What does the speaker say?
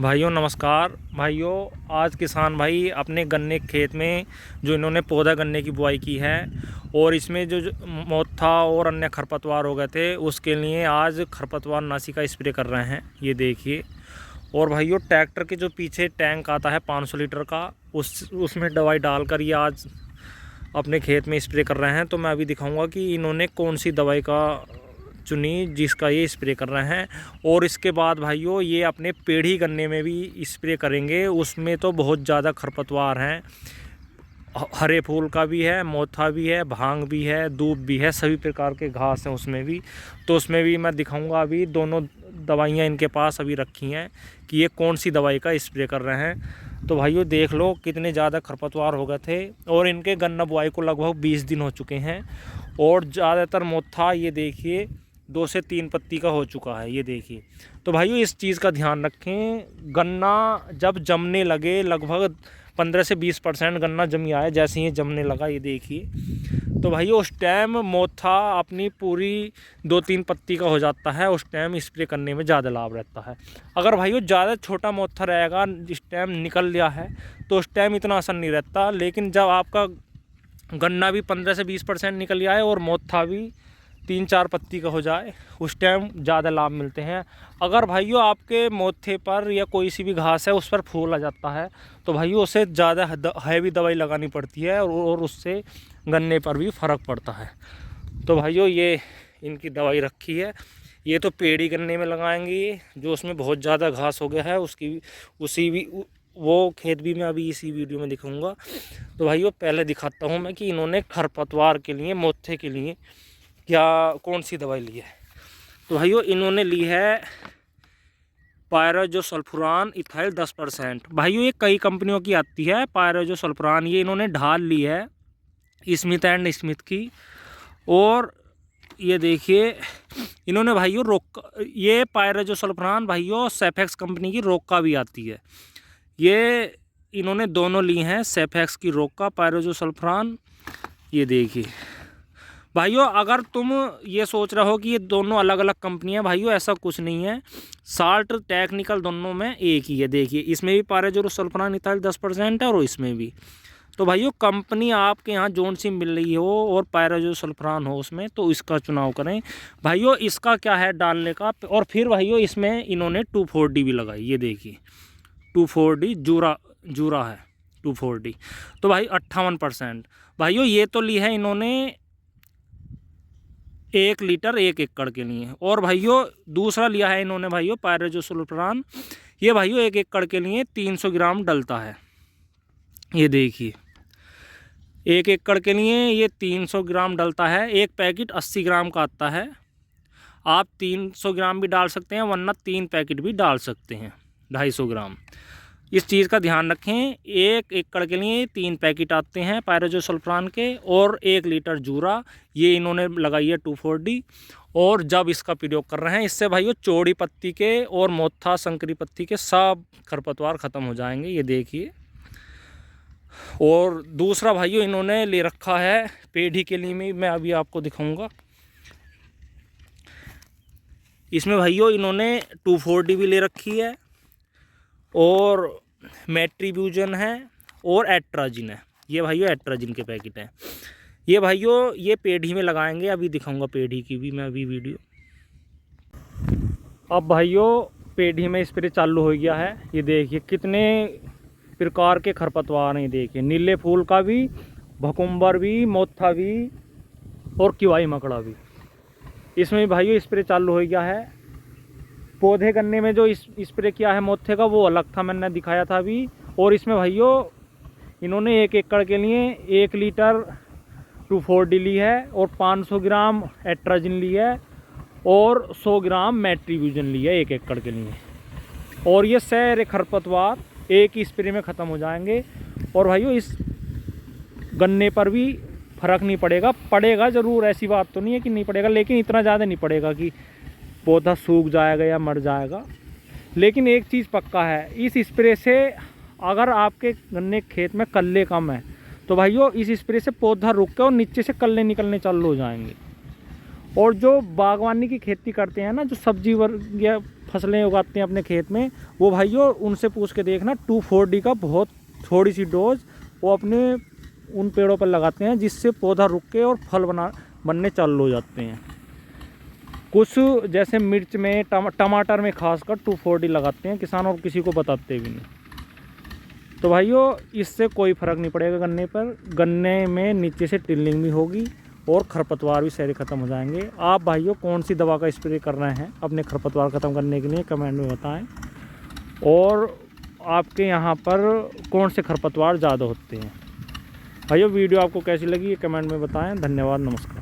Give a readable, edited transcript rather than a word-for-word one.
भाइयों नमस्कार। भाइयों आज किसान भाई अपने गन्ने के खेत में जो इन्होंने पौधा गन्ने की बुआई की है और इसमें जो मोथा और अन्य खरपतवार हो गए थे उसके लिए आज खरपतवार नाशी का स्प्रे कर रहे हैं। ये देखिए। और भाइयों ट्रैक्टर के जो पीछे टैंक आता है 500 लीटर का उसमें दवाई डालकर ये आज अपने खेत में स्प्रे कर रहे हैं। तो मैं अभी दिखाऊंगा कि इन्होंने कौन सी दवाई का चुनी जिसका ये स्प्रे कर रहे हैं। और इसके बाद भाइयों ये अपने पेड़ी गन्ने में भी स्प्रे करेंगे। उसमें तो बहुत ज़्यादा खरपतवार हैं, हरे फूल का भी है, मोथा भी है, भांग भी है, दूब भी है, सभी प्रकार के घास हैं उसमें भी। तो उसमें भी मैं दिखाऊंगा। अभी दोनों दवाइयाँ इनके पास अभी रखी हैं कि ये कौन सी दवाई का स्प्रे कर रहे हैं। तो भाइयों देख लो कितने ज़्यादा खरपतवार हो गए थे और इनके गन्ना बुआई को लगभग 20 दिन हो चुके हैं। और ज़्यादातर मोथा ये देखिए 2 से 3 पत्ती का हो चुका है। ये देखिए। तो भाइयों इस चीज़ का ध्यान रखें, गन्ना जब जमने लगे लगभग 15 से 20% गन्ना जमी आया, जैसे ही जमने लगा ये देखिए। तो भाइयों उस टाइम मोथा अपनी पूरी 2-3 पत्ती का हो जाता है। उस टाइम स्प्रे करने में ज़्यादा लाभ रहता है। अगर भाइयों ज़्यादा छोटा मोथा रहेगा, जिस टाइम निकल लिया है तो उस टाइम इतना असर नहीं रहता। लेकिन जब आपका गन्ना भी 15 से 20% निकल गया है और मोथा भी 3-4 पत्ती का हो जाए उस टाइम ज़्यादा लाभ मिलते हैं। अगर भाइयों आपके मोथे पर या कोई सी भी घास है उस पर फूल आ जाता है तो भाइयों उसे ज़्यादा हैवी दवाई लगानी पड़ती है और उससे गन्ने पर भी फ़र्क पड़ता है। तो भाइयों ये इनकी दवाई रखी है। ये तो पेड़ी गन्ने में लगाएंगे, ये जो उसमें बहुत ज़्यादा घास हो गया है वो खेत भी मैं अभी इसी वीडियो में दिखाऊंगा। तो भाइयों पहले दिखाता हूँ मैं कि इन्होंने खरपतवार के लिए, मोथे के लिए क्या कौन सी दवाई ली है। तो भाइयों इन्होंने ली है पायराजोसल्फुरान इथाइल 10%। भाइयों ये कई कंपनियों की आती है पायराजोसल्फुरान, ये इन्होंने ढाल ली है स्मिथ एंड स्मिथ की। और ये देखिए इन्होंने भाइयों ये पायराजोसल्फुरान भाइयों सेफेक्स कंपनी की रोक्का भी आती है। ये इन्होंने दोनों ली हैं, सेफेक्स की रोक्का, पायराजोसल्फुरान। ये देखिए भाइयों, अगर तुम ये सोच रहे हो कि ये दोनों अलग अलग कंपनियां, भाइयों ऐसा कुछ नहीं है। साल्ट टेक्निकल दोनों में एक ही है। देखिए इसमें भी पायराजोसल्फुरान इथाइल 10% है और इसमें भी। तो भाइयों कंपनी आपके यहाँ जोन सी मिल रही हो और पायराजोसल्फुरान हो उसमें, तो इसका चुनाव करें। भाइयों इसका क्या है डालने का। और फिर भाइयों इसमें इन्होंने 2,4-D भी लगाई। ये देखिए 2,4-D जूरा है 2,4-D। तो भाई 58%। भाइयों ये तो ली है इन्होंने 1 लीटर 1 एकड़ के लिए। और भाइयों दूसरा लिया है इन्होंने भाइयों पायराजोसल्फुरान। ये भाइयों 1 एकड़ के लिए 300 ग्राम डलता है। ये देखिए 1 एकड़ के लिए ये 300 ग्राम डलता है। एक पैकेट 80 ग्राम का आता है। आप 300 ग्राम भी डाल सकते हैं, वरना 3 पैकेट भी डाल सकते हैं 250 ग्राम। इस चीज़ का ध्यान रखें, 1 एकड़ के लिए 3 पैकेट आते हैं पायराजोसल्फुरान के और 1 लीटर जूरा। ये इन्होंने लगाई है 2,4-D। और जब इसका प्रयोग कर रहे हैं इससे भाइयों चौड़ी पत्ती के और मोथा संकरी पत्ती के सब खरपतवार ख़त्म हो जाएंगे। ये देखिए। और दूसरा भाइयों इन्होंने ले रखा है पेड़ी के लिए, मैं अभी आपको दिखाऊंगा। इसमें भाइयों इन्होंने 2,4-D भी ले रखी है और मेट्रीब्यूजन है और एट्राजिन है। ये भाइयों एट्राजिन के पैकेट हैं। ये भाइयों ये पेड़ी में लगाएंगे, अभी दिखाऊंगा पेड़ी की भी मैं अभी वीडियो। अब भाइयों पेड़ी में स्प्रे चालू हो गया है। ये देखिए कितने प्रकार के खरपतवार हैं। देखिए नीले फूल का भी, भकुंबर भी, मोथा भी और किवाई मकड़ा भी। इसमें भाइयों स्प्रे चालू हो गया है। पौधे गन्ने में जो स्प्रे किया है मोथे का वो अलग था, मैंने दिखाया था अभी। और इसमें भाइयों इन्होंने 1 एकड़ के लिए 1 लीटर 2,4-D ली है और 500 ग्राम एट्राजिन ली है और 100 ग्राम मेट्रीब्यूजन ली है 1 एकड़ के लिए। और ये सारे खरपतवार एक ही स्प्रे में ख़त्म हो जाएंगे। और भाइयों इस गन्ने पर भी फ़र्क नहीं पड़ेगा ज़रूर, ऐसी बात तो नहीं है कि नहीं पड़ेगा, लेकिन इतना ज़्यादा नहीं पड़ेगा कि पौधा सूख जाएगा या मर जाएगा। लेकिन एक चीज़ पक्का है, इस स्प्रे से अगर आपके गन्ने खेत में कल्ले कम है तो भाइयों इस स्प्रे से पौधा रुक के और नीचे से कल्ले निकलने चालू हो जाएंगे। और जो बागवानी की खेती करते हैं ना, जो सब्जी वर्ग या फसलें उगाते हैं अपने खेत में, वो भाइयों उनसे पूछ के देखना 2,4-D का बहुत थोड़ी सी डोज वो अपने उन पेड़ों पर लगाते हैं, जिससे पौधा रुक के और फल बनने चालू हो जाते हैं। कुछ जैसे मिर्च में, टमाटर में खासकर 2,4-D लगाते हैं किसान, और किसी को बताते भी नहीं। तो भाइयों इससे कोई फ़र्क नहीं पड़ेगा गन्ने पर। गन्ने में नीचे से टिल्लिंग भी होगी और खरपतवार भी सारे ख़त्म हो जाएंगे। आप भाइयों कौन सी दवा का स्प्रे कर रहे हैं अपने खरपतवार ख़त्म करने के लिए कमेंट में बताएं, और आपके यहाँ पर कौन से खरपतवार ज़्यादा होते हैं। भाइयों वीडियो आपको कैसी लगी ये कमेंट में बताएं। धन्यवाद, नमस्कार।